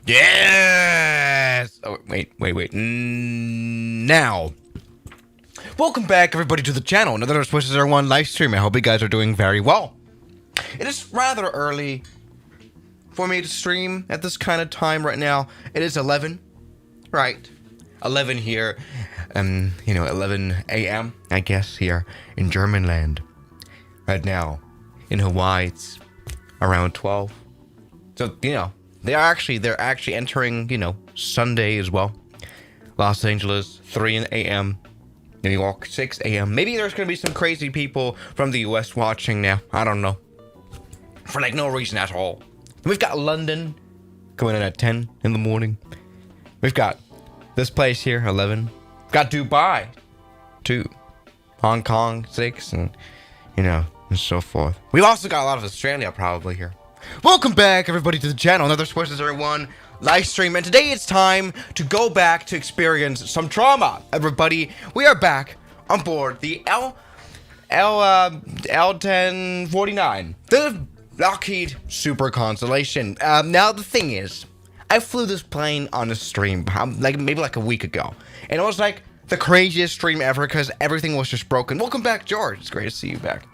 Yes! Oh, wait. Now. Welcome back, everybody, to the channel. Another Wishes Are One live stream. I hope you guys are doing very well. It is rather early for me to stream at this kind of time right now. It is 11. Right. 11 here. 11 a.m., I guess, here in German land. Right now. In Hawaii, it's around 12. So, they're actually entering, Sunday as well. Los Angeles, 3 a.m. New York, 6 a.m. Maybe there's going to be some crazy people from the U.S. watching now. I don't know. For, no reason at all. We've got London coming in at 10 in the morning. We've got this place here, 11. We've got Dubai, 2. Hong Kong, 6. And, and so forth. We've also got a lot of Australia probably here. Welcome back, everybody, to the channel. Another Wishes Are One live stream, and today it's time to go back to experience some trauma. Everybody, we are back on board the L-1049, the Lockheed Super Constellation. Now the thing is, I flew this plane on a stream maybe a week ago, and it was the craziest stream ever because everything was just broken. Welcome back, George. It's great to see you back.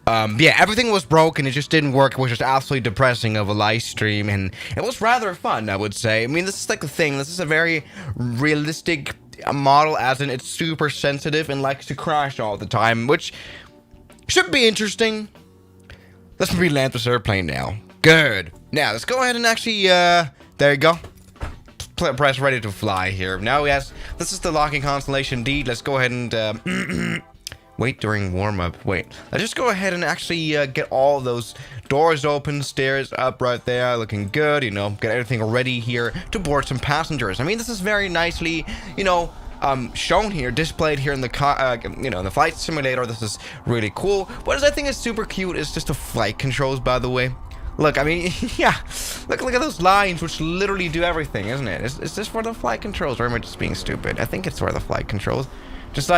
Everything was broken. It just didn't work, which was absolutely depressing of a live stream, and it was rather fun, I would say. I mean, this is the thing. This is a very realistic model, as in it's super sensitive and likes to crash all the time, which should be interesting. Let's re-land this airplane now. Good. Now, let's go ahead and actually, there you go. Press ready to fly here. Now, yes, this is the Lockheed Constellation D. Let's go ahead and, wait during warm-up. Wait. Let's just go ahead and actually get all those doors open, stairs up right there, looking good, get everything ready here to board some passengers. I mean, this is very nicely, shown here, displayed here in the car, in the flight simulator. This is really cool. What I think is super cute is just the flight controls, by the way. Look, I mean, yeah, look at those lines, which literally do everything, isn't it? Is this for the flight controls, or am I just being stupid? I think it's for the flight controls. Just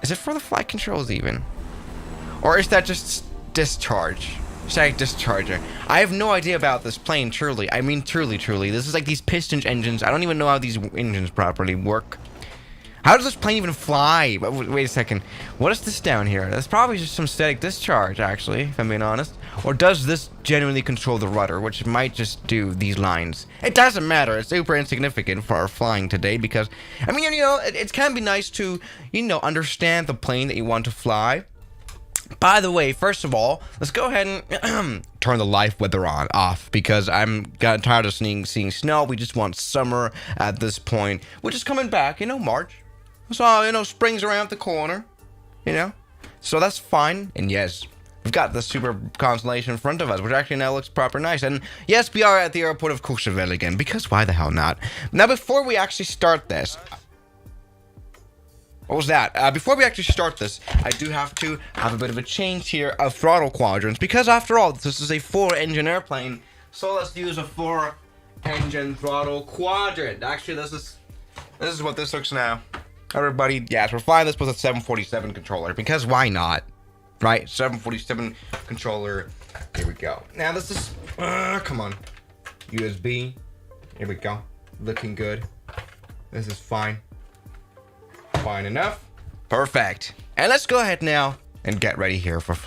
is it for the flight controls even? Or is that just discharge? Static discharger. I have no idea about this plane, truly. I mean, truly. This is these piston engines. I don't even know how these engines properly work. How does this plane even fly? Wait a second. What is this down here? That's probably just some static discharge, actually, if I'm being honest. Or does this genuinely control the rudder, which might just do these lines? It doesn't matter. It's super insignificant for our flying today because, I mean, it can be nice to, understand the plane that you want to fly. By the way, first of all, let's go ahead and turn the live weather off because I'm tired of seeing snow. We just want summer at this point, which is coming back, March. So, spring's around the corner, So that's fine. And yes, we've got the Super Constellation in front of us, which actually now looks proper nice. And yes, we are at the airport of Courchevel again, because why the hell not? Now, before we actually start this... What was that? Before we actually start this, I do have to have a bit of a change here of throttle quadrants, because after all, this is a 4-engine airplane, so let's use a 4-engine throttle quadrant. Actually, this is what this looks now. Everybody, yes, we're flying this with a 747 controller, because why not? Right? 747 controller. Here we go. Now, this is... come on. USB. Here we go. Looking good. This is fine. Fine enough. Perfect. And let's go ahead now and get ready here for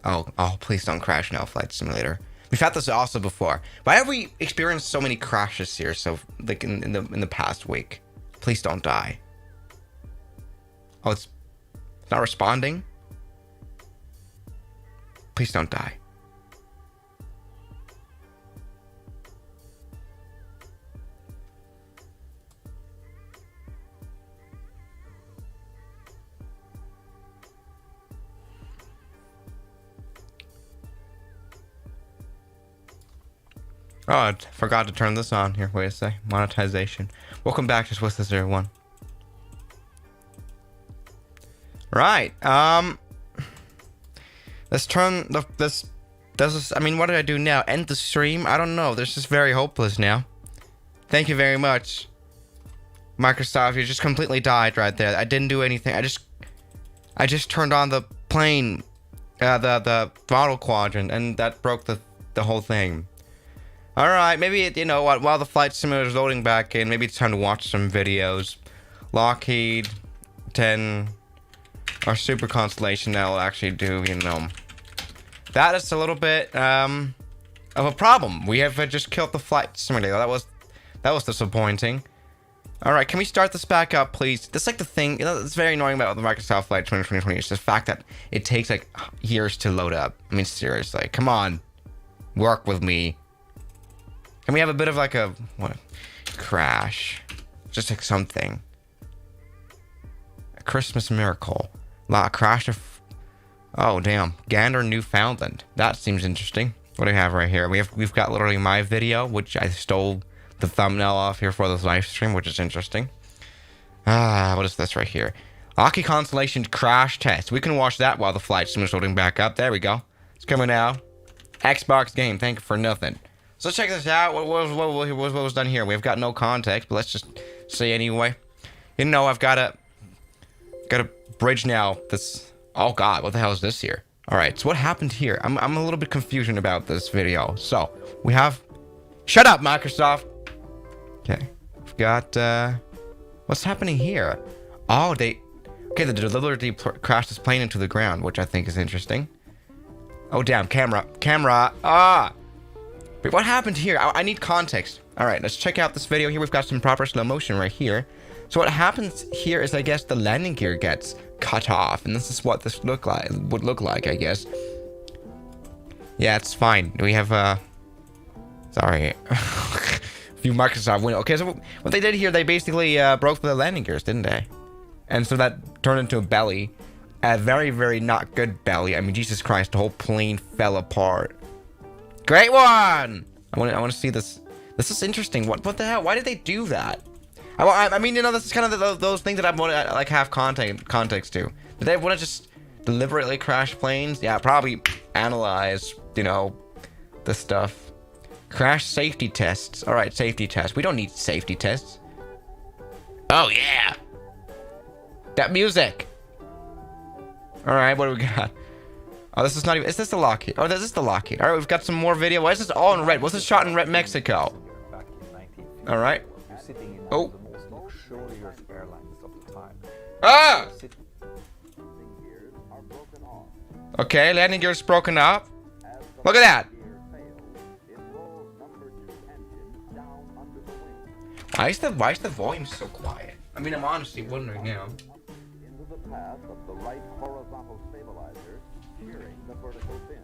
oh, please don't crash now, Flight Simulator. We've had this also before. Why have we experienced so many crashes here, so in the past week? Please don't die. Oh, it's not responding? Please don't die. Oh, I forgot to turn this on. Here, wait a sec. Monetization. Welcome back to Wishes Are One. Right. Let's turn this. I mean, what did I do now? End the stream? I don't know. This is very hopeless now. Thank you very much, Microsoft. You just completely died right there. I didn't do anything. I just turned on the plane, the throttle quadrant, and that broke the whole thing. All right, maybe you know what? While the flight simulator is loading back in, maybe it's time to watch some videos. Lockheed 10 or Super Constellation that will actually do, you know. That is a little bit of a problem. We have just killed the flight simulator. That was disappointing. All right, can we start this back up, please? That's like the thing, you know, it's very annoying about the Microsoft Flight 2020. It's the fact that it takes like years to load up. I mean, seriously, come on, work with me. Can we have a bit of like a what crash? Just like something. A Christmas miracle. Crash of. Oh damn, Gander, Newfoundland. That seems interesting. What do we have right here? We've got literally my video, which I stole the thumbnail off here for this live stream, which is interesting. What is this right here? Lockheed Constellation crash test. We can watch that while the flight sim is loading back up. There we go. It's coming now. Xbox game. Thank you for nothing. So let's check this out. What was done here? We've got no context, but let's just see anyway. You know, I've got a bridge now. This. Oh God, what the hell is this here? All right. So what happened here? I'm a little bit confused about this video. So we have. Shut up, Microsoft. Okay, we've got, what's happening here? Oh, okay, they deliberately crashed this plane into the ground, which I think is interesting. Oh, damn, camera, Wait, what happened here? I need context. All right, let's check out this video here. We've got some proper slow motion right here. So what happens here is, I guess, the landing gear gets cut off, and this is what this would look like, I guess. Yeah, it's fine. We have, sorry. Few Microsoft Windows. Okay, so what they did here, they basically broke the landing gears, didn't they? And so that turned into a belly. A very, very not good belly. I mean, Jesus Christ, the whole plane fell apart. Great one! I want to see this. This is interesting. What the hell? Why did they do that? I mean, you know, this is kind of those things that I want to like have context to. Did they want to just deliberately crash planes? Yeah, probably analyze, you know, the stuff. Crash safety tests. All right, safety tests. We don't need safety tests. Oh, yeah. That music. All right, what do we got? Oh, this is not even... Is this the Lockheed? Oh, this is the Lockheed. All right, we've got some more video. Why is this all in red? What's this shot in red Mexico? All right. Oh. Ah! Okay, landing gear's broken up. Look at that. Why is the volume so quiet? I mean, I'm honestly wondering now. Into the path of the right horizontal stabilizer, shearing the vertical fin.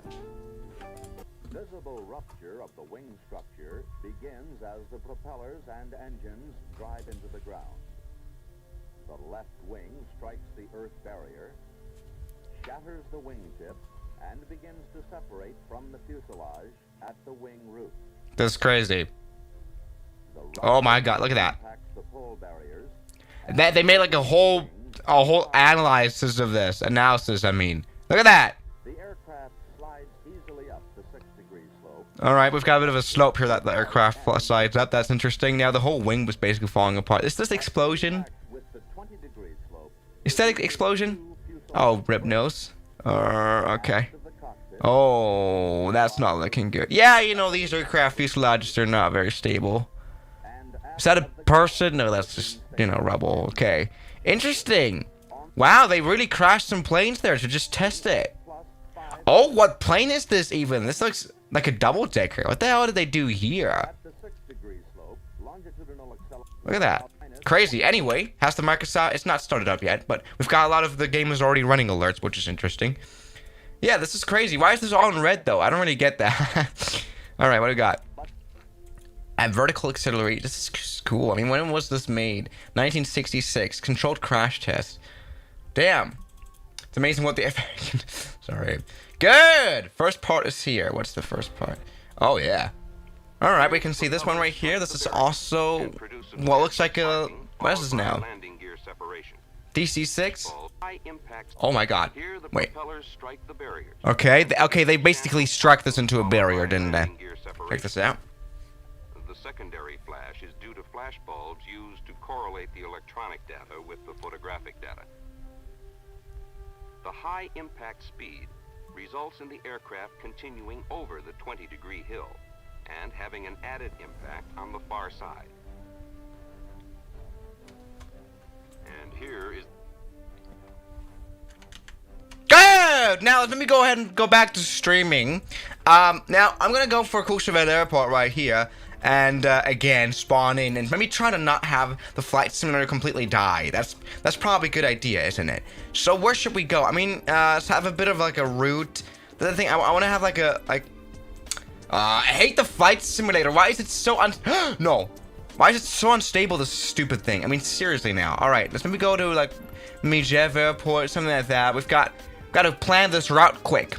Visible rupture of the wing structure begins as the propellers and engines drive into the ground. The left wing strikes the earth barrier, shatters the wingtip, and begins to separate from the fuselage at the wing root. That's crazy. Oh my God! Look at that. They made like a whole analysis of this analysis. I mean, look at that. The aircraft slides easily up the 6-degree slope. All right, we've got a bit of a slope here that the aircraft slides up. That's interesting. Now the whole wing was basically falling apart. Is this explosion? Is that explosion? Oh, rip nose. Okay. Oh, that's not looking good. Yeah, you know, these aircraft fuselages are not very stable. Is that a person? No, that's just, you know, rubble. Okay. Interesting. Wow, they really crashed some planes there to just test it. Oh, what plane is this even? This looks like a double-decker. What the hell did they do here? Look at that. Crazy. Anyway, has the Microsoft... It's not started up yet, but we've got a lot of the gamers already running alerts, which is interesting. Yeah, this is crazy. Why is this all in red, though? I don't really get that. All right, what do we got? At vertical auxiliary. This is cool. I mean, when was this made? 1966. Controlled crash test. Damn. It's amazing what the... Sorry. Good! First part is here. What's the first part? Oh, yeah. All right, we can see this one right here. This is also... Well, looks like a... What is this now? DC-6? Oh my God. Wait. Okay, okay, they basically struck this into a barrier, didn't they? Check this out. The secondary flash is due to flash bulbs used to correlate the electronic data with the photographic data. The high impact speed results in the aircraft continuing over the 20-degree hill and having an added impact on the far side. And here is... Good! Now, let me go ahead and go back to streaming. Now, I'm gonna go for Courchevel Airport right here. And, again, spawn in and maybe try to not have the flight simulator completely die. That's probably a good idea, isn't it? So, where should we go? I mean, let's have a bit of, like, a route. The other thing, I want to have, like, I hate the flight simulator. Why is it so No! Why is it so unstable, this stupid thing? I mean, seriously now. Alright, let's maybe go to, like, Mijev Airport, something like that. We've got to plan this route quick.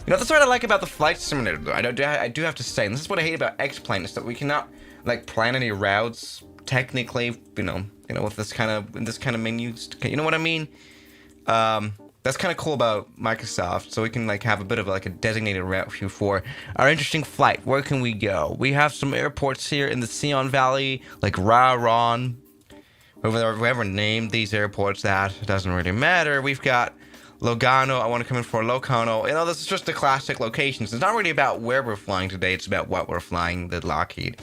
You know, that's what I like about the flight simulator, though. I do have to say, and this is what I hate about X-Plane, is that we cannot, like, plan any routes, technically, you know, with this kind of menus, you know what I mean? That's kind of cool about Microsoft, so we can, like, have a bit of, like, a designated route here for our interesting flight. Where can we go? We have some airports here in the Sion Valley, like Raron, whoever named these airports that, it doesn't really matter. We've got Logano, I want to come in for Locarno. You know, this is just the classic locations. It's not really about where we're flying today. It's about what we're flying, the Lockheed.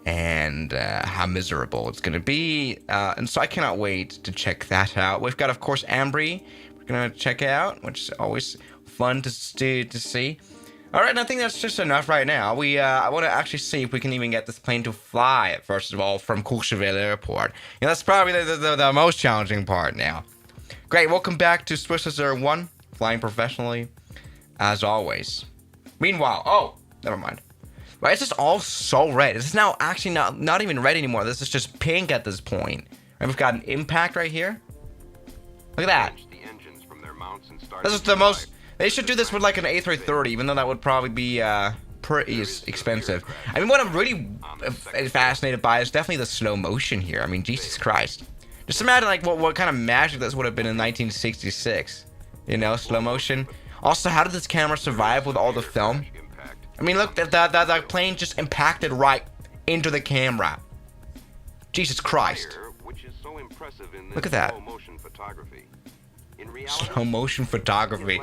And how miserable it's going to be. And so I cannot wait to check that out. We've got, of course, Ambry. We're going to check out, which is always fun to see. All right, and I think that's just enough right now. I want to actually see if we can even get this plane to fly, first of all, from Courchevel Airport. You know, that's probably the most challenging part now. Great, welcome back to Swiss 01, flying professionally, as always. Meanwhile, oh, never mind. Why is this all so red? This is now actually not even red anymore. This is just pink at this point. And we've got an impact right here. Look at that. This is the most... They should do this with like an A330, even though that would probably be pretty expensive. I mean, what I'm really fascinated by is definitely the slow motion here. I mean, Jesus Christ. Just imagine like what kind of magic this would have been in 1966. You know, slow motion. Also, how did this camera survive with all the film? I mean, look, that plane just impacted right into the camera. Jesus Christ. Look at that. Slow motion photography.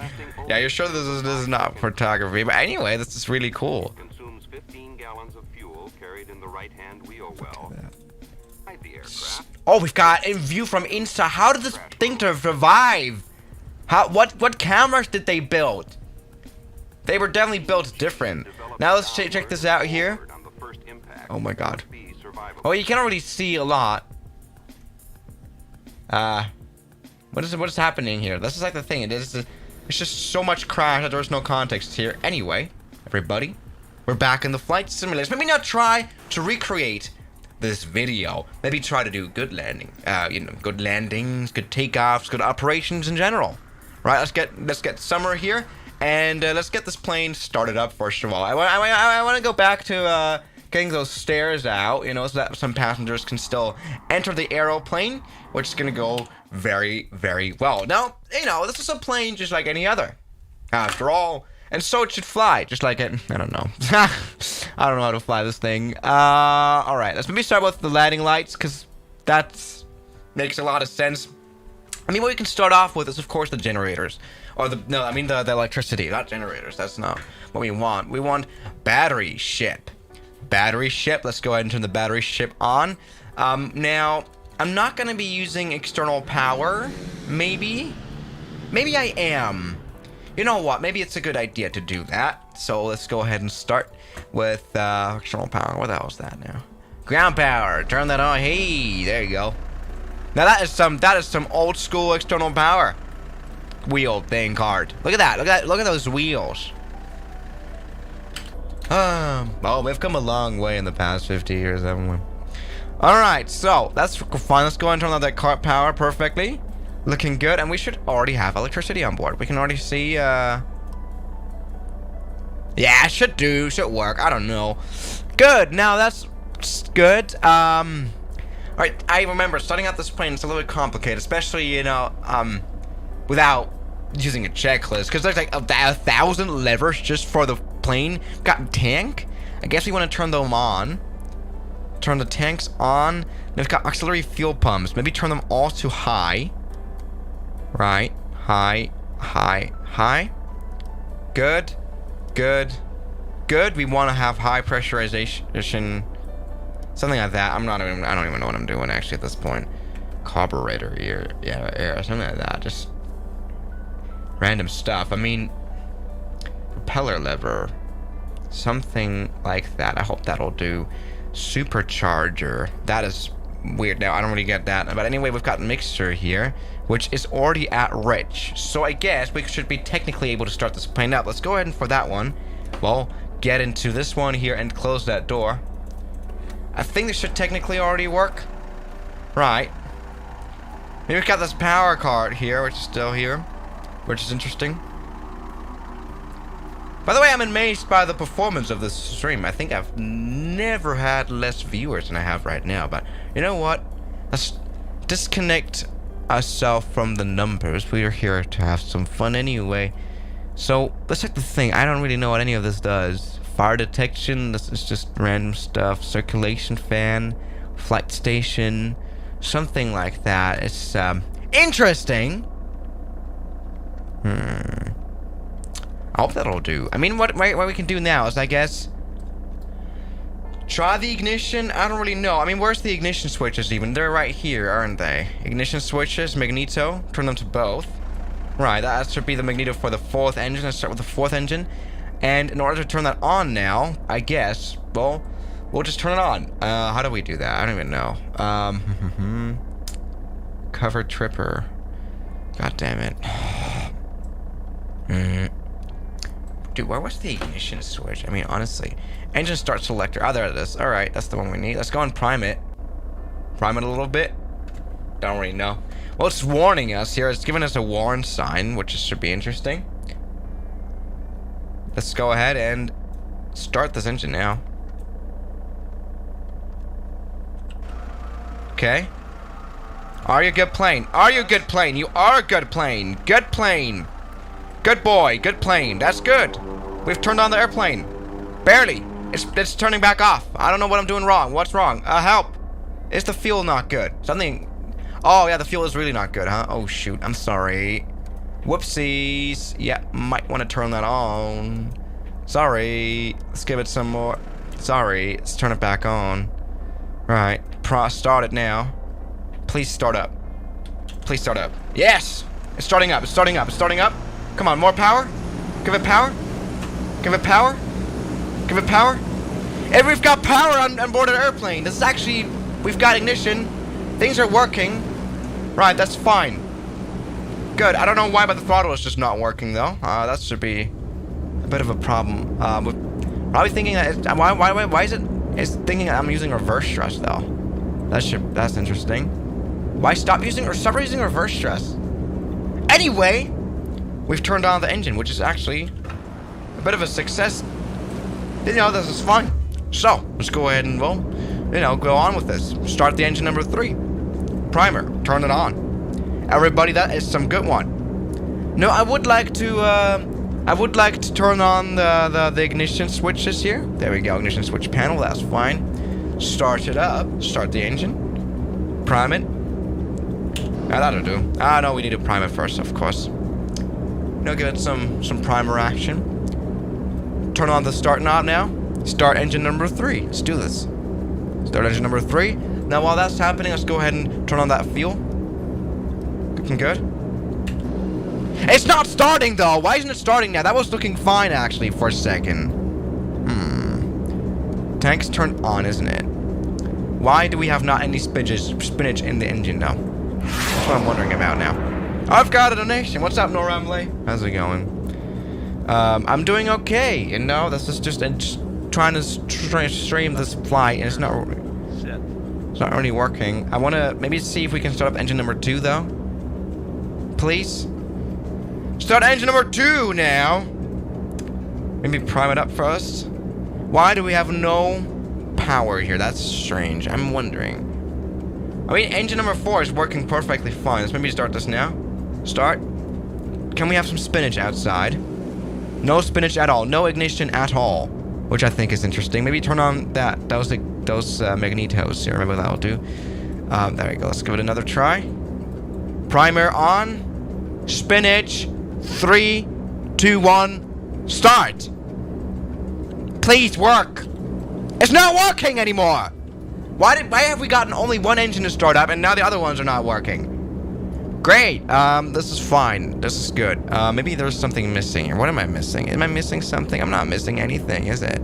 Yeah, you're sure this is not photography, but anyway, this is really cool. Consumes 15 gallons of fuel carried in the right-hand wheel well. Oh, we've got a view from inside. How did this thing survive? What cameras did they build? They were definitely built different. Now let's check this out here. Oh my god. Oh, you can't really see a lot. What is happening here? This is like the thing. It's just so much crash that there's no context here. Anyway, everybody, we're back in the flight simulator. Maybe not try to recreate this video. Maybe try to do good landing. You know, good landings, good takeoffs, good operations in general. Right? Let's get Summer here, and let's get this plane started up first of all. I want to go back to getting those stairs out, you know, so that some passengers can still enter the aeroplane, which is gonna go very, very well. Now, you know, this is a plane just like any other, after all, and so it should fly, just like it. I don't know. I don't know how to fly this thing. All right, let's maybe start with the landing lights, because that makes a lot of sense. I mean, what we can start off with is, of course, the generators. Or the electricity, not generators. That's not what we want. We want battery ship. Battery ship. Let's go ahead and turn the battery ship on. Now, I'm not going to be using external power. Maybe I am. You know what? Maybe it's a good idea to do that. So let's go ahead and start with external power. What the hell is that now? Ground power. Turn that on. Hey, there you go. Now that is some old school external power wheel thing card. Look at that. Look at those wheels. Oh, we've come a long way in the past 50 years, haven't we? Alright, so that's fine. Let's go and turn on that car power perfectly. Looking good, and we should already have electricity on board. We can already see, yeah, should work. I don't know. Good, now that's good. Alright, I remember starting out this plane is a little bit complicated, especially, you know, without using a checklist, because there's like 1,000 levers just for the plane. Got tank. I guess we want to turn them on. Turn the tanks on. Then we've got auxiliary fuel pumps. Maybe turn them all to high. Right. High. Good. good. We want to have high pressurization, something like that. I don't even know what I'm doing actually at this point. Carburetor air, something like that. Just random stuff. I mean, propeller lever, something like that. I hope that'll do. Supercharger. That is weird. Now I don't really get that. But anyway, we've got mixer here, which is already at rich. So I guess we should be technically able to start this plane up. Let's go ahead and for that one, well, get into this one here and close that door. I think this should technically already work. Right. Maybe we've got this power card here, which is still here, which is interesting. By the way, I'm amazed by the performance of this stream. I think I've never had less viewers than I have right now. But you know what? Let's disconnect ourselves from the numbers. We are here to have some fun anyway. So let's check the thing. I don't really know what any of this does. Fire detection. This is just random stuff. Circulation fan. Flight station. Something like that. It's interesting. I hope that'll do. I mean, what we can do now is, I guess, try the ignition. I don't really know. I mean, where's the ignition switches even? They're right here, aren't they? Ignition switches, magneto. Turn them to both. Right, that should be the magneto for the fourth engine. Let's start with the fourth engine. And in order to turn that on now, I guess, well, we'll just turn it on. How do we do that? I don't even know. Cover tripper. God damn it. Dude, where was the ignition switch? I mean, honestly. Engine start selector. Oh, there it is. Alright, that's the one we need. Let's go and prime it. Prime it a little bit. Don't really know. Well, it's warning us here. It's giving us a warn sign, which should be interesting. Let's go ahead and start this engine now. Okay. Are you a good plane? Are you a good plane? You are a good plane. Good plane. Good boy. Good plane. That's good. We've turned on the airplane. Barely. It's turning back off. I don't know what I'm doing wrong. What's wrong? Help. Is the fuel not good? Something. Oh, yeah, the fuel is really not good, huh? Oh, shoot. I'm sorry. Whoopsies. Yeah, might want to turn that on. Sorry. Let's give it some more. Sorry. Let's turn it back on. Right. Start it now. Please start up. Please start up. Yes! It's starting up. It's starting up. It's starting up. Come on, more power. Give it power. Give it power. Give it power. And we've got power on board an airplane. This is actually... We've got ignition. Things are working. Right, that's fine. Good. I don't know why, but the throttle is just not working, though. That should be a bit of a problem. We're probably thinking that... Why is it... It's thinking I'm using reverse stress, though. That's interesting. Why stop using reverse stress? Anyway, we've turned on the engine, which is actually a bit of a success. You know, this is fun. So, let's go ahead and, well, you know, go on with this. Start the engine number 3. Primer. Turn it on. Everybody, that is some good one. No, I would like to turn on the ignition switches here. There we go, ignition switch panel, that's fine. Start it up. Start the engine. Prime it. That'll do. No, we need to prime it first, of course. Now give it some primer action. Turn on the start knob now. Start engine number 3. Let's do this. Start engine number 3. Now while that's happening, let's go ahead and turn on that fuel. Looking good. It's not starting though. Why isn't it starting now? That was looking fine actually for a second. Tank's turned on, isn't it? Why do we have not any spinach in the engine now? That's what I'm wondering about now. I've got a donation. What's up, Noramle? How's it going? I'm doing okay. You know, this is just trying to stream this flight, and it's not really working. I want to maybe see if we can start up engine number 2, though. Please. Start engine number 2 now. Maybe prime it up first. Why do we have no power here? That's strange. I'm wondering. I mean, engine number 4 is working perfectly fine. Let's maybe start this now. Start. Can we have some spinach outside? No spinach at all. No ignition at all. Which I think is interesting. Maybe turn on those magnetos here. Maybe that'll do. There we go. Let's give it another try. Primer on. Spinach. 3, 2, 1. Start. Please work. It's not working anymore. Why have we gotten only one engine to start up and now the other ones are not working? Great. This is fine. This is good. Maybe there's something missing here. What am I missing? Am I missing something? I'm not missing anything, is it?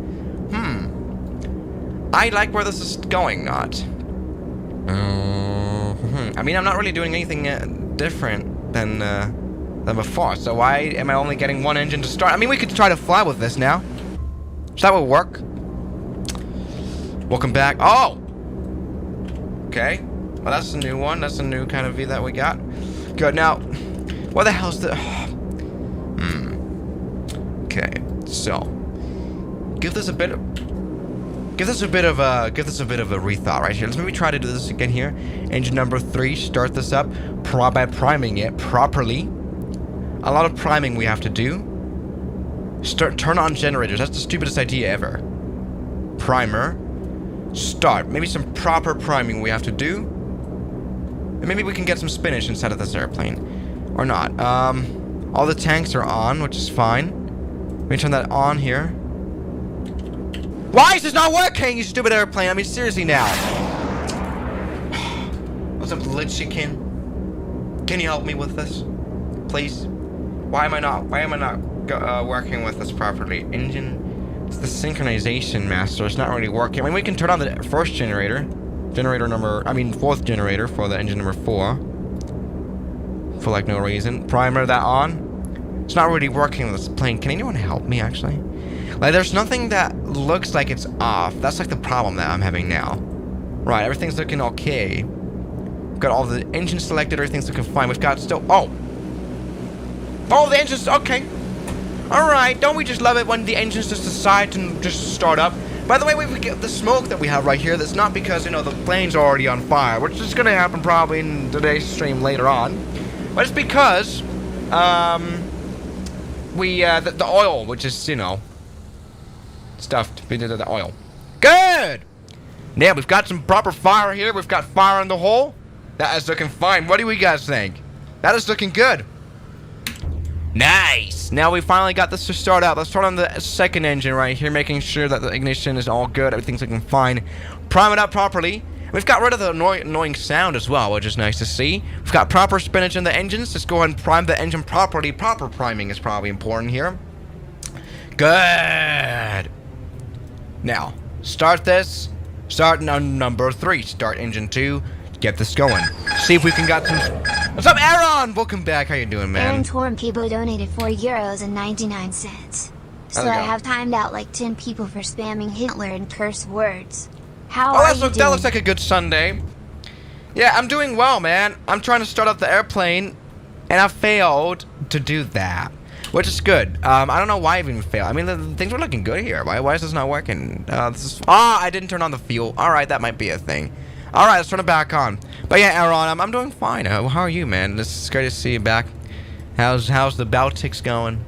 I like where this is going, not. I memean, I'm not really doing anything different than before, so why am I only getting one engine to start? I mean, we could try to fly with this now. So that would work. Welcome back. Oh! Okay. Well, that's a new one. That's a new kind of view that we got. Good. Now, what the hell's the... Okay. So, give this a bit of a rethought right here. Let's maybe try to do this again here. Engine number 3. Start this up by priming it properly. A lot of priming we have to do. Turn on generators. That's the stupidest idea ever. Primer. Start. Maybe some proper priming we have to do. And maybe we can get some spinach inside of this airplane. Or not. All the tanks are on, which is fine. Let me turn that on here. Why is this not working, you stupid airplane? I mean, seriously now. What's up, Glitchikin? Can you help me with this? Please? Why am I not working with this properly? Engine... It's the synchronization master. It's not really working. I mean, we can turn on the first generator. Fourth generator for the engine number 4. For like no reason. Primer that on. It's not really working with this plane. Can anyone help me, actually? Like, there's nothing that looks like it's off. That's like the problem that I'm having now. Right, everything's looking okay. We've got all the engines selected. Everything's looking fine. We've got still... Oh, the engines... Okay. Alright, don't we just love it when the engines just decide to just start up? By the way, we get the smoke that we have right here. That's not because, you know, the plane's already on fire, which is going to happen probably in today's stream later on. But it's because, the oil, which is, you know, stuffed into the oil. Good! Now, we've got some proper fire here. We've got fire in the hole. That is looking fine. What do you guys think? That is looking good. Nice! Now we finally got this to start out. Let's turn on the second engine right here, making sure that the ignition is all good. Everything's looking fine. Prime it up properly. We've got rid of the annoying sound as well, which is nice to see. We've got proper spinach in the engines. Let's go ahead and prime the engine properly. Proper priming is probably important here. Good! Now, start this. Start on number 3. Start engine 2. Get this going. See if we can get some... What's up, Aaron? Welcome back. How you doing, man? Aaron Torm Kibo donated €4.99. So I have timed out like 10 people for spamming Hitler and curse words. How are you doing? That looks like a good Sunday. Yeah, I'm doing well, man. I'm trying to start up the airplane, and I failed to do that, which is good. I don't know why I even failed. I mean, things were looking good here. Why is this not working? I didn't turn on the fuel. All right, that might be a thing. All right, let's turn it back on. But yeah, Aaron, I'm doing fine. How are you, man? It's great to see you back. How's the Baltics going?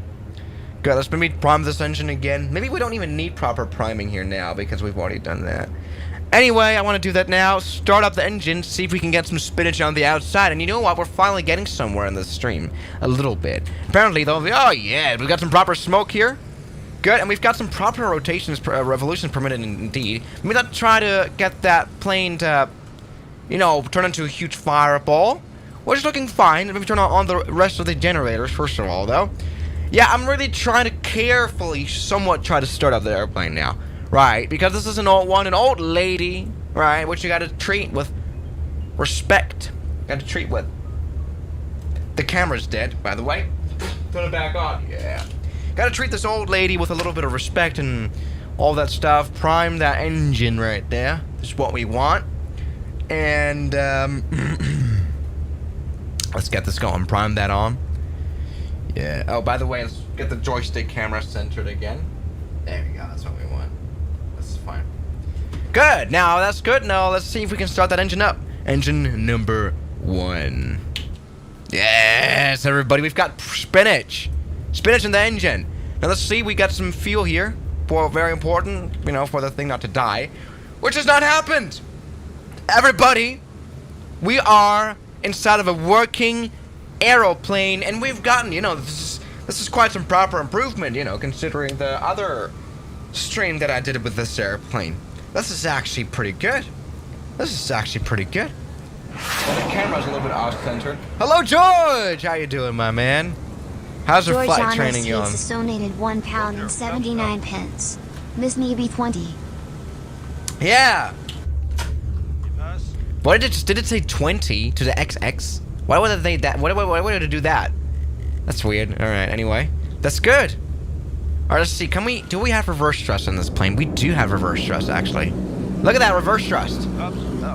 Good. Let's maybe prime this engine again. Maybe we don't even need proper priming here now because we've already done that. Anyway, I want to do that now. Start up the engine, see if we can get some spinach on the outside. And you know what? We're finally getting somewhere in this stream. A little bit. Apparently, though, oh yeah, we've got some proper smoke here. Good, and we've got some proper revolutions permitted indeed. Maybe let's try to get that plane to, you know, turn into a huge fireball. Which is looking fine. Maybe turn on the rest of the generators, first of all, though. Yeah, I'm really trying to carefully, somewhat try to start up the airplane now. Right, because this is an old lady, right, which you gotta treat with respect. Gotta treat with. The camera's dead, by the way. Turn it back on, yeah. Gotta treat this old lady with a little bit of respect and all that stuff. Prime that engine right there. This is what we want. And, let's get this going. Prime that on. Yeah. Oh, by the way, let's get the joystick camera centered again. There we go. That's what we want. This is fine. Good. Now, that's good. Now, let's see if we can start that engine up. Engine number 1. Yes, everybody. We've got spinach. Spinach in the engine. Now let's see, we got some fuel here. For very important, you know, for the thing not to die. Which has not happened. Everybody, we are inside of a working aeroplane, and we've gotten, you know, this is quite some proper improvement, you know, considering the other stream that I did with this airplane. This is actually pretty good. This is actually pretty good. Well, the camera's a little bit off-centered. Hello, George! How you doing, my man? How's your flight training going? George donated £1.79. Miss Neeby 20. Yeah. What did it say 20 to the XX? Why would they that? Why would it do that? That's weird. All right. Anyway, that's good. All right. Let's see. Do we have reverse thrust on this plane? We do have reverse thrust, actually. Look at that reverse thrust.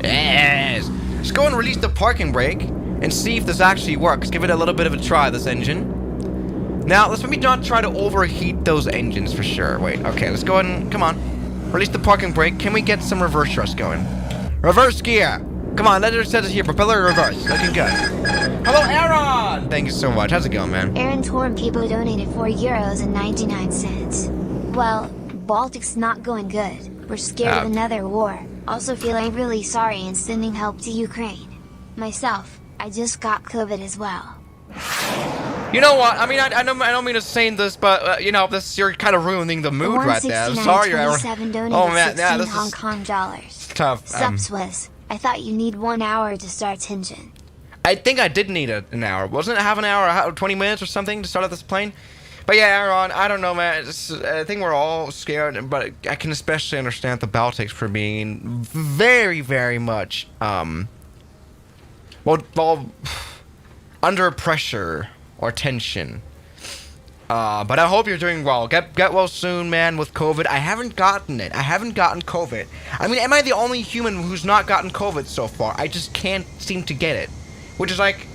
Yes. Let's go and release the parking brake and see if this actually works. Give it a little bit of a try. This engine. Now, let's maybe not try to overheat those engines for sure. Wait. Okay. Let's go ahead and come on. Release the parking brake. Can we get some reverse thrust going? Reverse gear. Come on, let it set it here. Propeller reverse. Looking good. Hello, Aaron! Thank you so much. How's it going, man? Aaron Tormpipo donated €4.99. Well, Baltic's not going good. We're scared of another war. Also feeling really sorry and sending help to Ukraine. Myself, I just got COVID as well. You know what? I mean, I don't mean to say this, but you know, you're kind of ruining the mood right there. I'm sorry, Aaron. Oh man, yeah, this is Hong Kong dollars. Tough. Subs was. I thought you need 1 hour to start engine. I think I did need an hour. Wasn't it half an hour, 20 minutes or something to start up this plane? But yeah, Aaron, I don't know, man. I think we're all scared, but I can especially understand the Baltics for being very, very much, well, under pressure or tension. But I hope you're doing well. Get well soon, man, with COVID. I haven't gotten it. I haven't gotten COVID. I mean, am I the only human who's not gotten COVID so far? I just can't seem to get it. Which is like,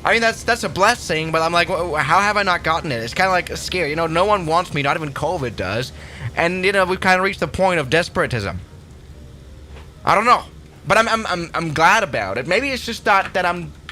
I mean, that's a blessing, but I'm like, how have I not gotten it? It's kind of like scary. You know, no one wants me, not even COVID does. And, you know, we've kind of reached the point of desperatism. I don't know. But I'm glad about it. Maybe it's just that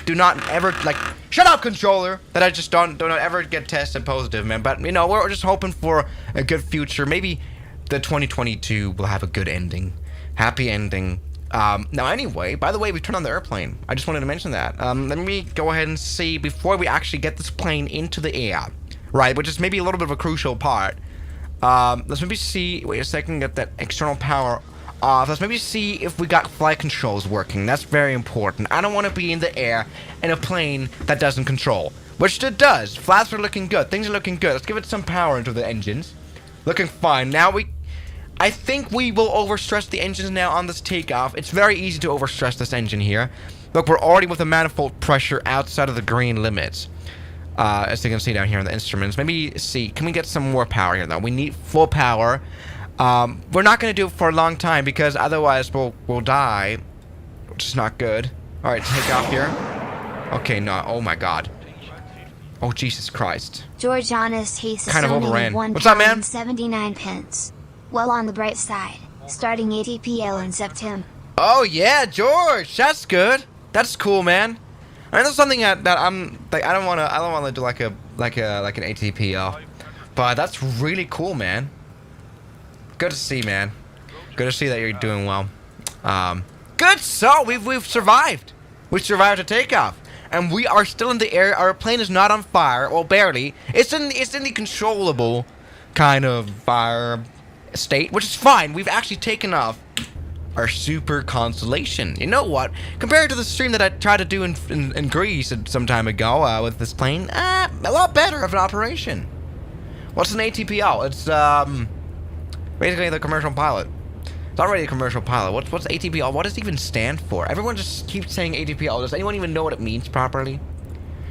do not ever, like, shut up, controller, that I just don't ever get tested positive, man. But, you know, we're just hoping for a good future. Maybe the 2022 will have a good ending. Happy ending. Now, anyway, by the way, we turned on the airplane. I just wanted to mention that. Let me go ahead and see, before we actually get this plane into the air, right, which is maybe a little bit of a crucial part. Let's maybe see, wait a second, get that external power off. Let's maybe see if we got flight controls working. That's very important. I don't want to be in the air in a plane that doesn't control, which it does. Flaps are looking good. Things are looking good. Let's give it some power into the engines. Looking fine. Now I think we will overstress the engines now on this takeoff. It's very easy to overstress this engine here. Look, we're already with a manifold pressure outside of the green limits. As you can see down here in the instruments. Maybe see, can we get some more power here though? We need full power. We're not going to do it for a long time because otherwise we'll die, which is not good. All right, take off here. Okay, no. Oh my God. Oh Jesus Christ. George Honest Hayes kind of overran. What's up, man? 79 pence. Well, on the bright side, starting ATPL in September. Oh yeah, George. That's good. That's cool, man. I mean, that's something that I'm like. I don't want to do like an ATPL, but that's really cool, man. Good to see, man. Good to see that you're doing well. Good. So we've survived. We survived a takeoff, and we are still in the air. Our plane is not on fire. Well, barely. It's in the controllable kind of fire state, which is fine. We've actually taken off our super Constellation. You know what? Compared to the stream that I tried to do in Greece some time ago with this plane, a lot better of an operation. What's an ATPL? It's basically the commercial pilot. It's not really a commercial pilot. What's ATPL? What does it even stand for? Everyone just keeps saying ATPL. Does anyone even know what it means properly?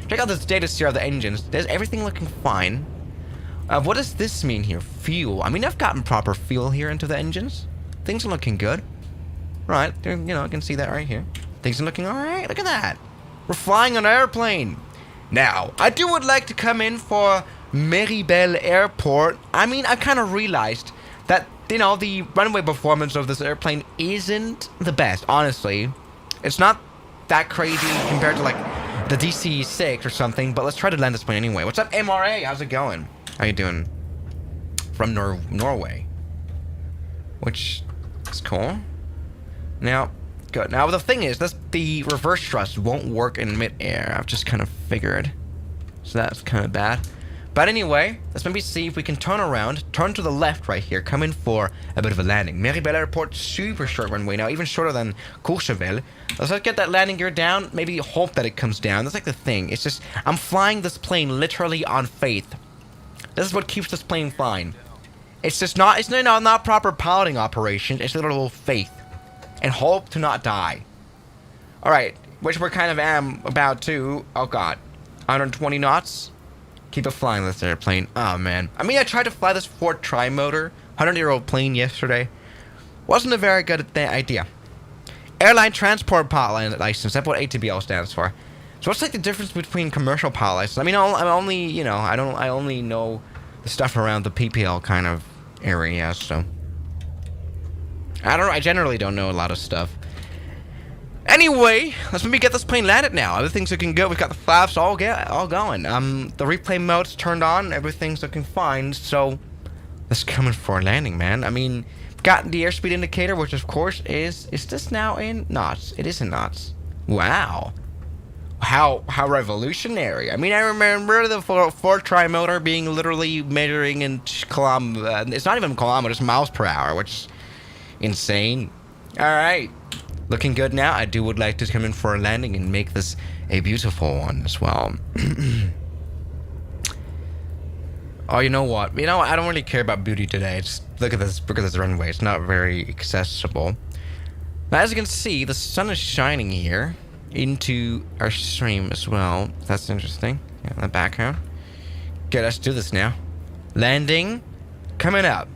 Check out this data here of the engines. There's everything looking fine. What does this mean here? Fuel. I mean, I've gotten proper fuel here into the engines. Things are looking good. Right, you know, I can see that right here. Things are looking alright. Look at that. We're flying on an airplane. Now, I would like to come in for Meribel Airport. I mean, I kind of realized that, you know, the runway performance of this airplane isn't the best, honestly. It's not that crazy compared to, like, the DC-6 or something, but let's try to land this plane anyway. What's up, MRA? How's it going? How you doing? From Norway. Which is cool. Now, good. Now, the thing is, the reverse thrust won't work in mid-air. I've just kind of figured. So that's kind of bad. But anyway, let's maybe see if we can turn around, turn to the left right here, come in for a bit of a landing. Meribel Airport, super short runway now, even shorter than Courchevel. Let's get that landing gear down, maybe hope that it comes down. That's like the thing. It's just, I'm flying this plane literally on faith. This is what keeps this plane flying. It's just not, it's not proper piloting operation. It's literal faith. And hope to not die. Alright, which we're kind of about to, oh god, 120 knots. Keep it flying this airplane. Oh man. I mean, I tried to fly this Ford tri-motor 100-year-old plane yesterday. Wasn't a very good idea. Airline Transport Pilot License. That's what ATPL stands for. So what's like the difference between commercial pilot license? I mean, I'm only, you know, I only know the stuff around the PPL kind of area, so I generally don't know a lot of stuff. Anyway, let's maybe get this plane landed now. Everything's looking good. We've got the flaps all going. The replay mode's turned on. Everything's looking fine. So let's come in for a landing, man. I mean, got the airspeed indicator, which of course is this now in knots? It is in knots. Wow. How revolutionary. I mean, I remember the Ford tri-motor being literally measuring in it's not even kilometers, miles per hour, which is insane. All right. Looking good now. I would like to come in for a landing and make this a beautiful one as well. Oh, you know what? You know, I don't really care about beauty today. Just look at this runway. It's not very accessible. Now, as you can see, the sun is shining here into our stream as well. That's interesting. Yeah, in the background. Okay, let's do this now. Landing. Coming up.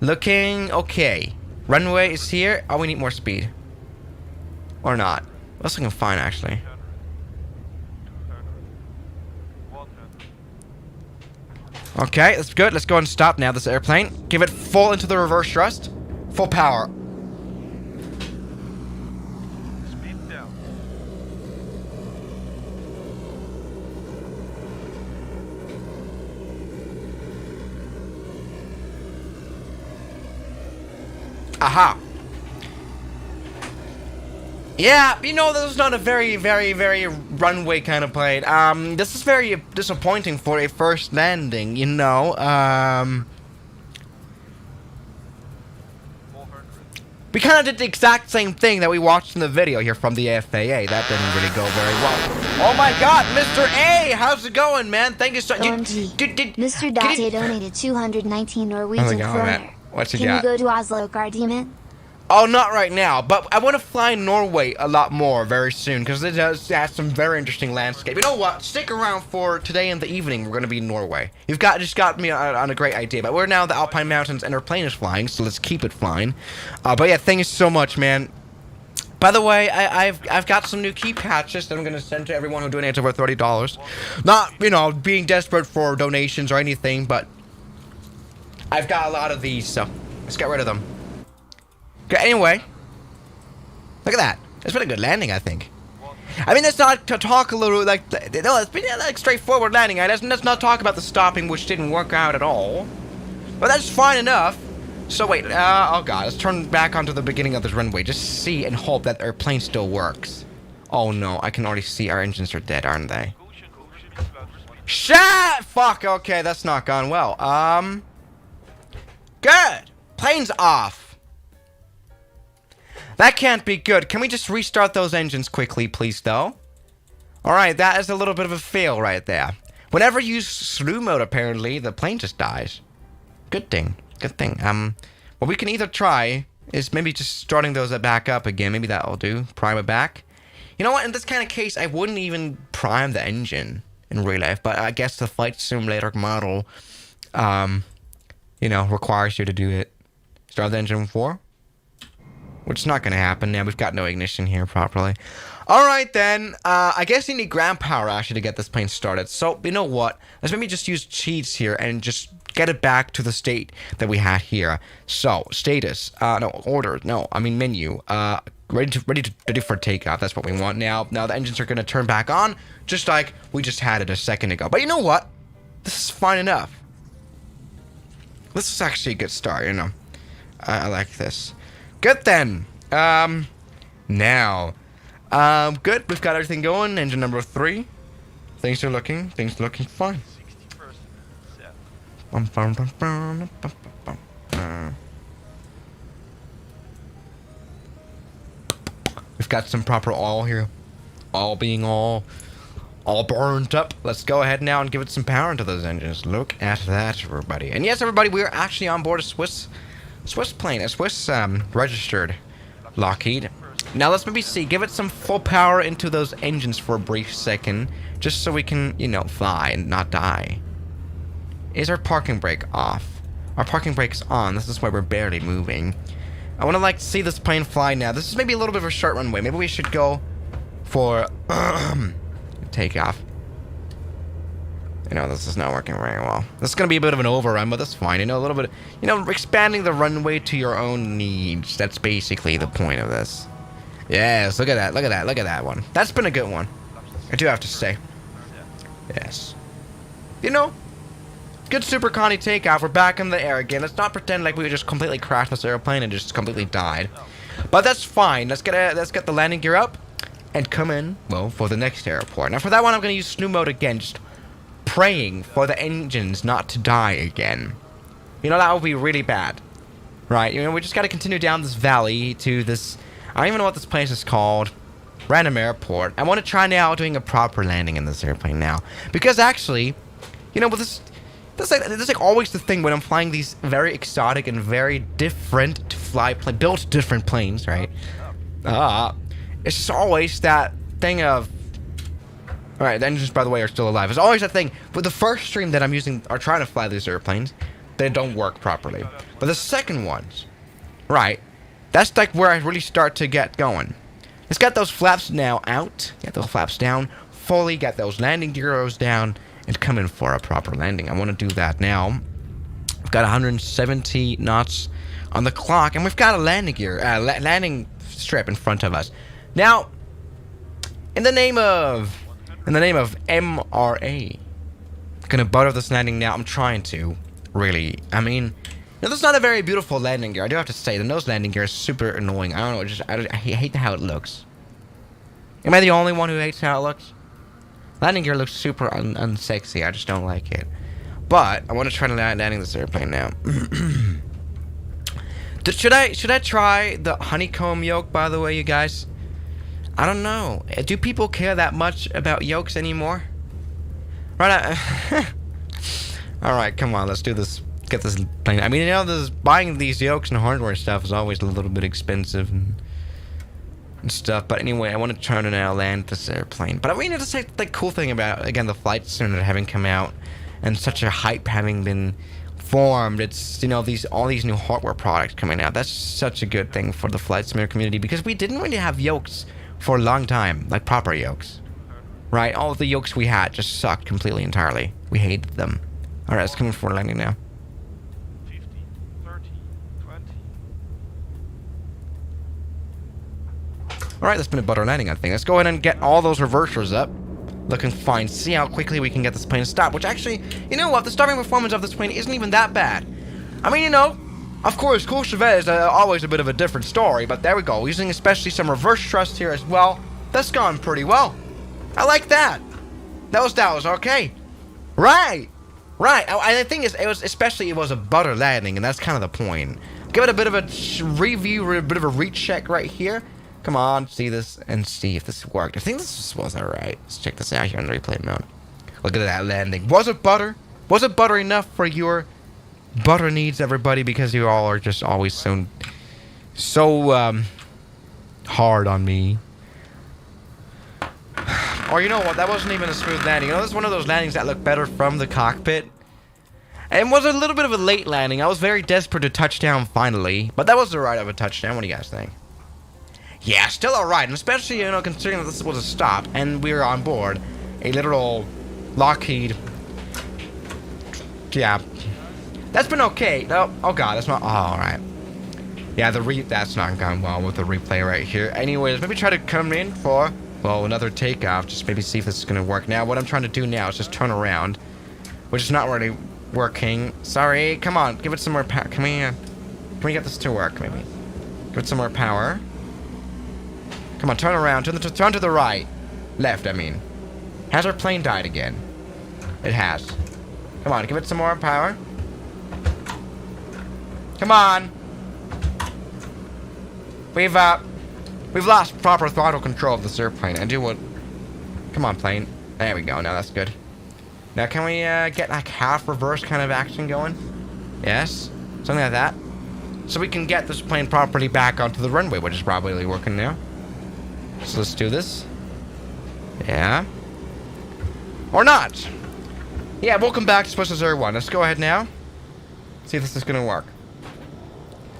Looking okay. Runway is here. Oh, we need more speed. Or not. That's looking fine, actually. Okay, that's good. Let's go and stop now this airplane. Give it full into the reverse thrust. Full power. Speed down. Aha. Yeah, you know, this is not a very runway kind of plane. This is very disappointing for a first landing, you know. We kind of did the exact same thing that we watched in the video here from the FAA. That didn't really go very well. Oh my god, Mr. A! How's it going, man? Thank you so much. OMG. Mr. Date donated 219 Norwegian kroner. What you Can got? you go to Oslo, Gardermoen? Oh, not right now, but I want to fly Norway a lot more very soon, because it does have some very interesting landscape. You know what? Stick around for today in the evening. We're going to be in Norway. You've just got me on a great idea, but we're now in the Alpine Mountains, and our plane is flying, so let's keep it flying. But yeah, thank you so much, man. By the way, I've got some new key patches that I'm going to send to everyone who donates over $30. Not, you know, being desperate for donations or anything, but I've got a lot of these, so let's get rid of them. Okay, anyway, look at that. It's been a good landing, I think. I mean, let's not talk a little, like, no, it's been like straightforward landing. Let's not talk about the stopping, which didn't work out at all. But that's fine enough. So wait, oh god, let's turn back onto the beginning of this runway. Just see and hope that our plane still works. Oh no, I can already see our engines are dead, aren't they? Shit! Fuck, okay, that's not gone well. Good! Plane's off. That can't be good. Can we just restart those engines quickly, please, though? Alright, that is a little bit of a fail right there. Whenever you use slew mode, apparently, the plane just dies. Good thing. Good thing. What we can either try is maybe just starting those back up again. Maybe that'll do. Prime it back. You know what? In this kind of case, I wouldn't even prime the engine in real life, but I guess the flight simulator model, you know, requires you to do it. Start the engine 4. Which is not going to happen. Now we've got no ignition here properly. Alright then. I guess you need ground power actually to get this plane started. So, you know what? Let's maybe just use cheats here and just get it back to the state that we had here. So, status. No, order. No, I mean menu. Ready for takeoff. That's what we want now. Now the engines are going to turn back on. Just like we just had it a second ago. But you know what? This is fine enough. This is actually a good start, you know. I like this. Good then. Now. Good. We've got everything going. Engine number 3. Things are looking fine. We've got some proper oil here. All being all burnt up. Let's go ahead now and give it some power into those engines. Look at that, everybody. And yes, everybody, we are actually on board a Swiss plane, a Swiss registered Lockheed. Now let's maybe see, give it some full power into those engines for a brief second, just so we can, you know, fly and not die. Is our parking brake off? Our parking brake's on. This is why we're barely moving. I want to like see this plane fly now. This is maybe a little bit of a short runway. Maybe we should go for takeoff. You know, this is not working very well. This is going to be a bit of an overrun, but that's fine. You know, a little bit, you know, expanding the runway to your own needs. That's basically the point of this. Yes, look at that, look at that, look at that one. That's been a good one, I do have to say. Yes. You know, good Super Connie takeoff. We're back in the air again. Let's not pretend like we just completely crashed this airplane and just completely died. But that's fine. Let's get the landing gear up and come in, well, for the next airport. Now for that one, I'm going to use snoo mode again, just praying for the engines not to die again. You know, that would be really bad. Right, you know, we just got to continue down this valley to this, I don't even know what this place is called, random airport. I want to try now doing a proper landing in this airplane now. Because actually, you know, with this is like always the thing when I'm flying these very exotic and very different to fly, built different planes, right? It's just always that thing of... Alright, the engines, by the way, are still alive. It's always that thing. With the first stream that I'm using, or trying to fly these airplanes, they don't work properly. But the second ones, right, that's like where I really start to get going. Let's get those flaps now out. Get those flaps down. Fully get those landing gears down. And come in for a proper landing. I want to do that now. We've got 170 knots on the clock. And we've got a landing gear, landing strip in front of us. Now, in the name of MRA, I'm gonna butter this landing now. I'm trying to, really. I mean, this is not a very beautiful landing gear. I do have to say, the nose landing gear is super annoying. I don't know, I hate how it looks. Am I the only one who hates how it looks? Landing gear looks super unsexy. I just don't like it. But I want to try to landing this airplane now. Should I try the honeycomb yoke, by the way, you guys? I don't know. Do people care that much about yokes anymore? Right. Alright, come on. Let's do this. Get this plane. I mean, you know, buying these yokes and hardware stuff is always a little bit expensive and stuff. But anyway, I want to try to now land this airplane. But I mean, it's like the cool thing about, again, the flight simulator having come out and such a hype having been formed. It's, you know, all these new hardware products coming out. That's such a good thing for the flight simulator community, because we didn't really have yokes for a long time, like proper yokes, right? All of the yokes we had just sucked completely entirely. We hated them. All right, let's come in for landing now. 50, 30, 20. All right, that's been a butter landing, I think. Let's go ahead and get all those reversers up. Looking fine. See how quickly we can get this plane to stop, which actually, you know what? The starting performance of this plane isn't even that bad. I mean, you know, of course, Courchevel is always a bit of a different story, but there we go. Using especially some reverse thrust here as well. That's gone pretty well. I like that. That was okay. Right. I think it was a butter landing, and that's kind of the point. Give it a bit of a review, a bit of a recheck right here. Come on, see this and see if this worked. I think this was alright. Let's check this out here in the replay mode. Look at that landing. Was it butter? Was it butter enough for your butter needs, everybody? Because you all are just always so hard on me. Or you know what? That wasn't even a smooth landing. You know, this is one of those landings that look better from the cockpit. And was a little bit of a late landing. I was very desperate to touch down finally, but that was the right of a touchdown. What do you guys think? Yeah, still alright, and especially, you know, considering that this was a stop, and we were on board a literal Lockheed. Yeah. That's been okay. No, oh god, that's not, oh, alright. Yeah, that's not gone well with the replay right here. Anyways, maybe try to come in for, well, another takeoff, just maybe see if this is gonna work. Now, what I'm trying to do now is just turn around, which is not really working. Sorry, come on, give it some more power. Can we get this to work, maybe? Give it some more power. Come on, turn around. Turn to the right. Left, I mean. Has our plane died again? It has. Come on, give it some more power. Come on. We've lost proper throttle control of this airplane. I do what... Come on, plane. There we go. Now that's good. Now, can we get like half reverse kind of action going? Yes. Something like that. So we can get this plane properly back onto the runway, which is probably working now. So let's do this. Yeah. Or not. Yeah, welcome back to Swiss Air 1. Let's go ahead now. See if this is gonna work.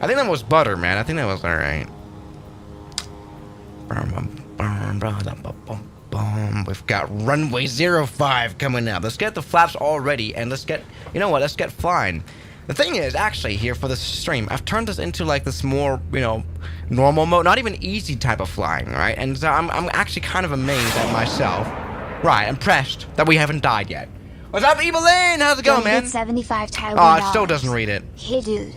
I think that was butter, man. I think that was alright. We've got runway 05 coming up. Let's get the flaps all ready and let's get, you know what, let's get flying. The thing is, actually, here for this stream, I've turned this into like this more, you know, normal mode, not even easy type of flying, right? And so I'm actually kind of amazed at myself. Right, impressed that we haven't died yet. What's up, Evelyn? How's it going, man? 75 Taiwan Oh, it still doesn't read it. Hey, dude.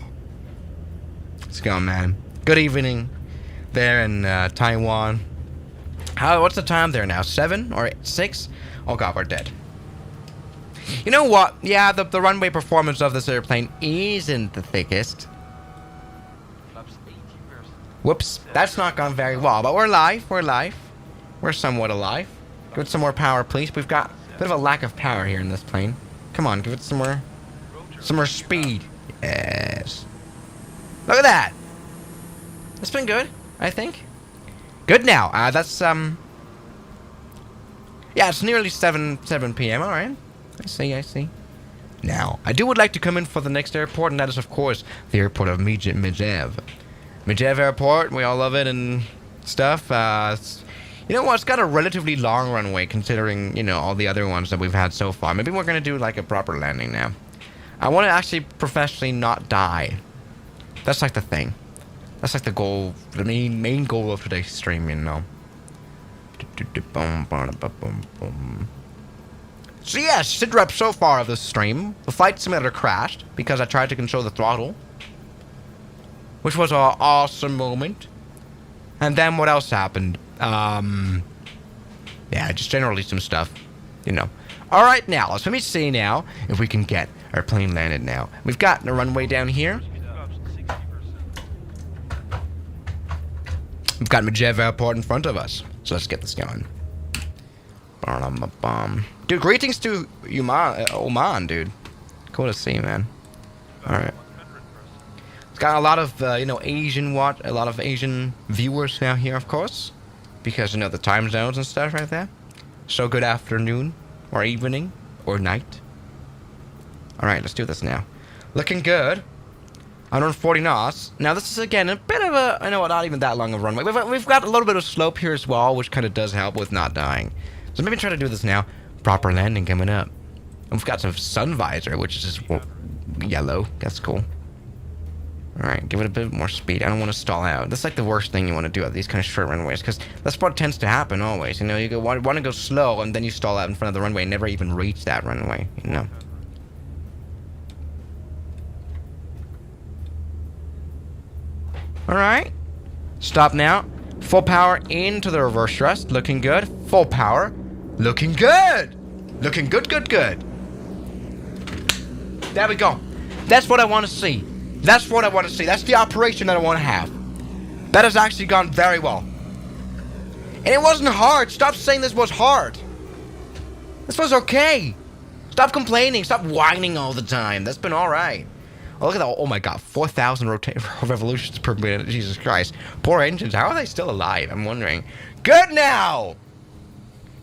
Let's go, man. Good evening there in Taiwan. What's the time there now? 7 or 6? Oh god, we're dead. You know what? Yeah, the runway performance of this airplane isn't the thickest. Whoops, that's not gone very well, but we're live. We're live. We're somewhat alive. Give it some more power, please. We've got a bit of a lack of power here in this plane. Come on, give it some more speed. Yes. Look at that. It's been good, I think. Good now. That's yeah, it's nearly 7 p.m. All right. I see. Now, I would like to come in for the next airport, and that is, of course, the airport of Medvedev. Medvedev Airport, we all love it and stuff. You know what? It's got a relatively long runway, considering, you know, all the other ones that we've had so far. Maybe we're going to do, like, a proper landing now. I want to actually professionally not die. That's, like, the thing. That's, like, the goal, the main goal of today's stream, you know. So yes, sit rep so far of this stream. The flight simulator crashed because I tried to control the throttle, which was an awesome moment. And then what else happened? Yeah, just generally some stuff, you know. All right, now let me see now if we can get our plane landed. Now we've got the runway down here. We've got Medvedev Airport in front of us, so let's get this going. Dude, greetings to Oman, dude. Cool to see, man. All right. It's got a lot of, you know, a lot of Asian viewers now here, of course, because, you know, the time zones and stuff right there. So good afternoon, or evening, or night. All right, let's do this now. Looking good. 140 knots. Now, this is, again, a bit of a, I know, not even that long of a runway. We've got a little bit of slope here as well, which kind of does help with not dying. So maybe try to do this now. Proper landing coming up. And we've got some sun visor, which is just yellow. That's cool. Alright, give it a bit more speed. I don't want to stall out. That's like the worst thing you want to do at these kind of short runways, because that's what tends to happen always. You know, you want to go slow, and then you stall out in front of the runway and never even reach that runway, you know. Alright. Stop now. Full power into the reverse thrust. Looking good. Full power. Looking good. Looking good. There we go. That's what I want to see. That's what I want to see. That's the operation that I want to have. That has actually gone very well. And it wasn't hard. Stop saying this was hard. This was okay. Stop complaining. Stop whining all the time. That's been alright. Oh, look at that. Oh my god. 4,000 revolutions per minute. Jesus Christ. Poor engines. How are they still alive? I'm wondering. Good now.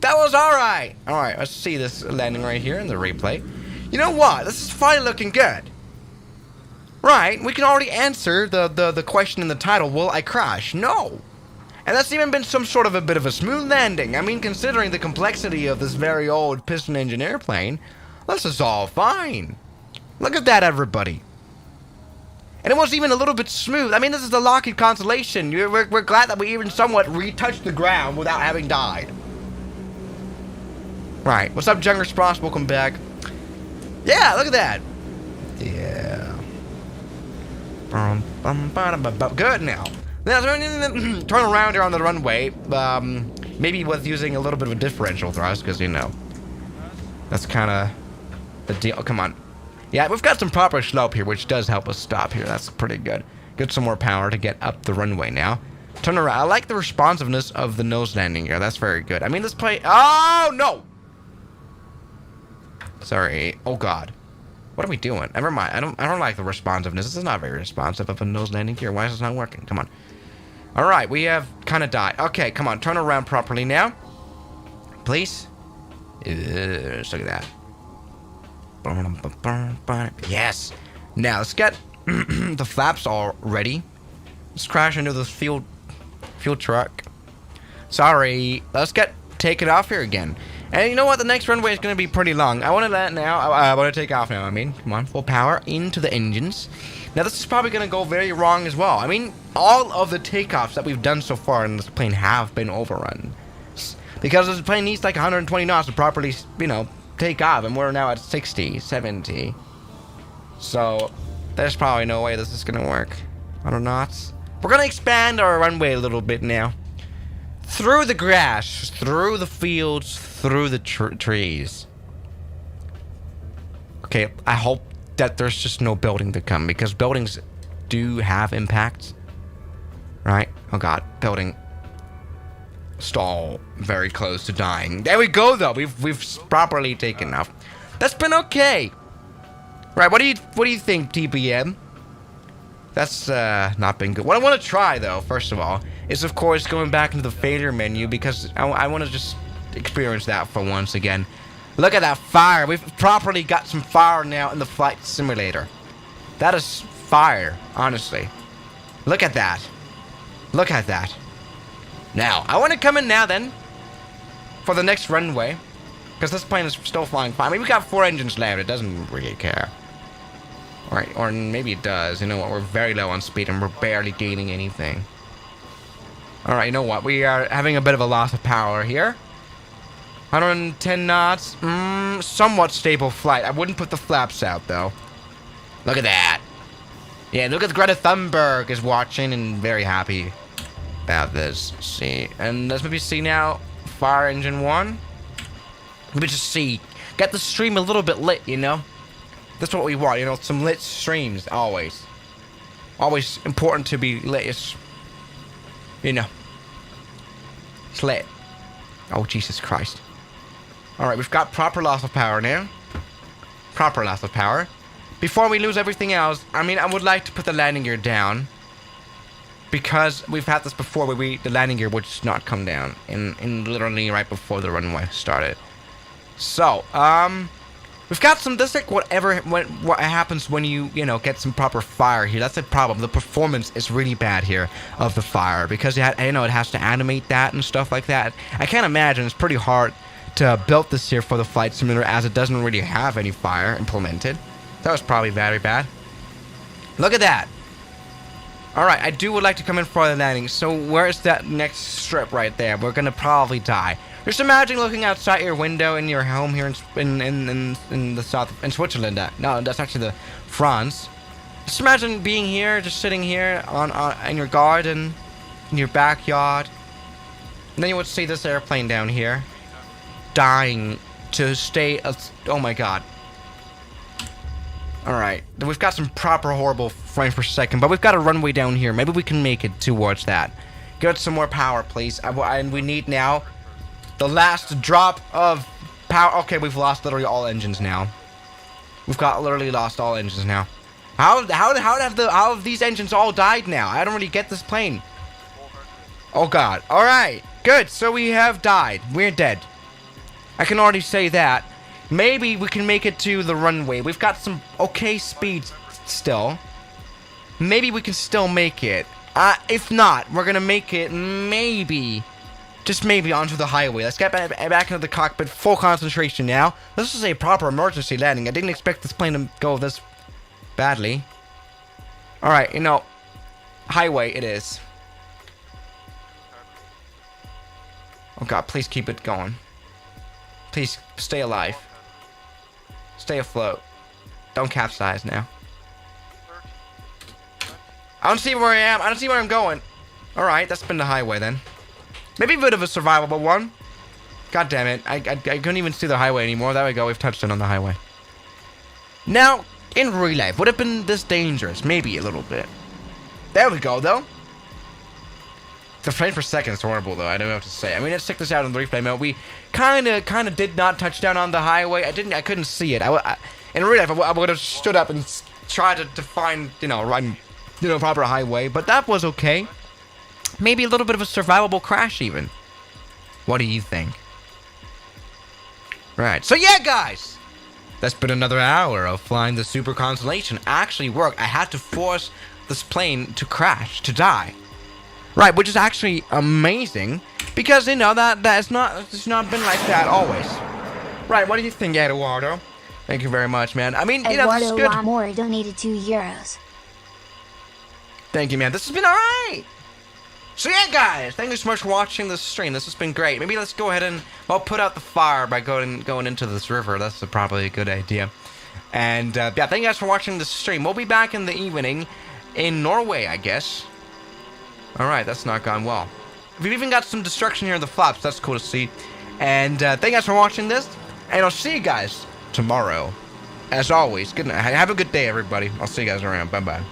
That was alright. Alright, let's see this landing right here in the replay. You know what? This is finally looking good. Right, we can already answer the question in the title, will I crash? No. And that's even been some sort of a bit of a smooth landing. I mean, considering the complexity of this very old piston engine airplane, this is all fine. Look at that, everybody. And it was even a little bit smooth. I mean, this is the Lockheed Constellation. We're glad that we even somewhat retouched the ground without having died. Right. What's up, Junger Spross? Welcome back. Yeah, look at that. Yeah. Good now. Now, turn around here on the runway. Maybe with using a little bit of a differential thrust, because, you know, that's kind of the deal. Come on. Yeah, we've got some proper slope here, which does help us stop here. That's pretty good. Get some more power to get up the runway now. Turn around. I like the responsiveness of the nose landing gear. That's very good. I mean, let's play... Oh, no! Sorry. Oh, God. What are we doing? Never mind. I don't like the responsiveness. This is not very responsive of a nose landing gear. Why is this not working? Come on. All right, we have kind of died. Okay, come on. Turn around properly now. Please. Look at that. Yes. Now, let's get the flaps all ready. Let's crash into this fuel truck. Sorry. Let's get taken off here again. And you know what? The next runway is going to be pretty long. I want to land now. I want to take off now. I mean, come on. Full power into the engines. Now, this is probably going to go very wrong as well. I mean, all of the takeoffs that we've done so far in this plane have been overrun. Because this plane needs like 120 knots to properly, you know, take off. And we're now at 60, 70. So, there's probably no way this is going to work. 100 knots. We're going to expand our runway a little bit now. Through the grass, through the fields, through the trees. Okay, I hope that there's just no building to come, because buildings do have impacts. Right? Oh god, building. Stall. Very close to dying. There we go though. We've properly taken off. That's been okay. Right, what do you think, TPM? That's not been good. What I want to try though, first of all, is of course going back into the failure menu, because I want to just experience that for once again. Look at that fire. We've properly got some fire now in the flight simulator. That is fire, honestly. Look at that. Look at that. Now, I want to come in now then for the next runway, because this plane is still flying fine. I mean, we got 4 engines left. It doesn't really care. Alright, or maybe it does. You know what? We're very low on speed and we're barely gaining anything. Alright, you know what? We are having a bit of a loss of power here. 110 knots. Somewhat stable flight. I wouldn't put the flaps out, though. Look at that. Yeah, look at Greta Thunberg is watching and very happy about this. See. And let's maybe see now. Fire engine 1. Maybe just see. Get the stream a little bit lit, you know? That's what we want, you know? Some lit streams, always. Always important to be lit. It's, you know. It's lit. Oh, Jesus Christ. Alright, we've got proper loss of power now. Proper loss of power. Before we lose everything else, I mean, I would like to put the landing gear down. Because we've had this before where the landing gear would just not come down. In literally right before the runway started. So, we've got some, this like what happens when you know, get some proper fire here. That's the problem. The performance is really bad here of the fire. Because, it has to animate that and stuff like that. I can't imagine. It's pretty hard to build this here for the flight simulator, as it doesn't really have any fire implemented. That was probably very bad. Look at that. Alright, I would like to come in for the landing. So where's that next strip right there? We're gonna probably die. Just imagine looking outside your window in your home here in the south, in Switzerland. No, that's actually the France. Just imagine being here, just sitting here in your garden, in your backyard. And then you would see this airplane down here, dying to stay. Oh my god. Alright, we've got some proper horrible frames per second, but we've got a runway down here. Maybe we can make it towards that. Get some more power, please. And we need now the last drop of power. Okay, we've lost literally all engines now. We've got literally lost all engines now. How have these engines all died now? I don't really get this plane. Oh god. Alright, good. So we have died. We're dead. I can already say that. Maybe we can make it to the runway. We've got some okay speed still. Maybe we can still make it. If not, we're gonna make it maybe, just maybe, onto the highway. Let's get back into the cockpit. Full concentration now. This is a proper emergency landing. I didn't expect this plane to go this badly. Alright, you know, highway it is. Oh god, please keep it going. Please stay alive. Stay afloat. Don't capsize now. I don't see where I am. I don't see where I'm going. Alright, that's been the highway then. Maybe a bit of a survivable one. God damn it. I couldn't even see the highway anymore. There we go. We've touched it on the highway. Now, in real life, would have been this dangerous. Maybe a little bit. There we go, though. The frame per second is horrible, though. I don't know what to say. I mean, let's check this out in the replay mode. We kind of did not touch down on the highway. I couldn't see it. In real life, I would have stood up and tried to find, proper highway. But that was okay. Maybe a little bit of a survivable crash, even. What do you think? Right. So yeah, guys. That's been another hour of flying the Super Constellation. Actually worked. I had to force this plane to crash, to die. Right, which is actually amazing, because it's not been like that always. Right, what do you think, Eduardo? Thank you very much, man. I mean, this is Eduardo good. Lamore donated €2. Thank you, man. This has been alright. So yeah, guys, thank you so much for watching this stream. This has been great. Maybe let's go ahead and put out the fire by going into this river. That's probably a good idea. And yeah, thank you guys for watching this stream. We'll be back in the evening in Norway, I guess. Alright, that's not gone well. We've even got some destruction here in the flaps. That's cool to see. And thank you guys for watching this. And I'll see you guys tomorrow. As always, good night. Have a good day, everybody. I'll see you guys around. Bye-bye.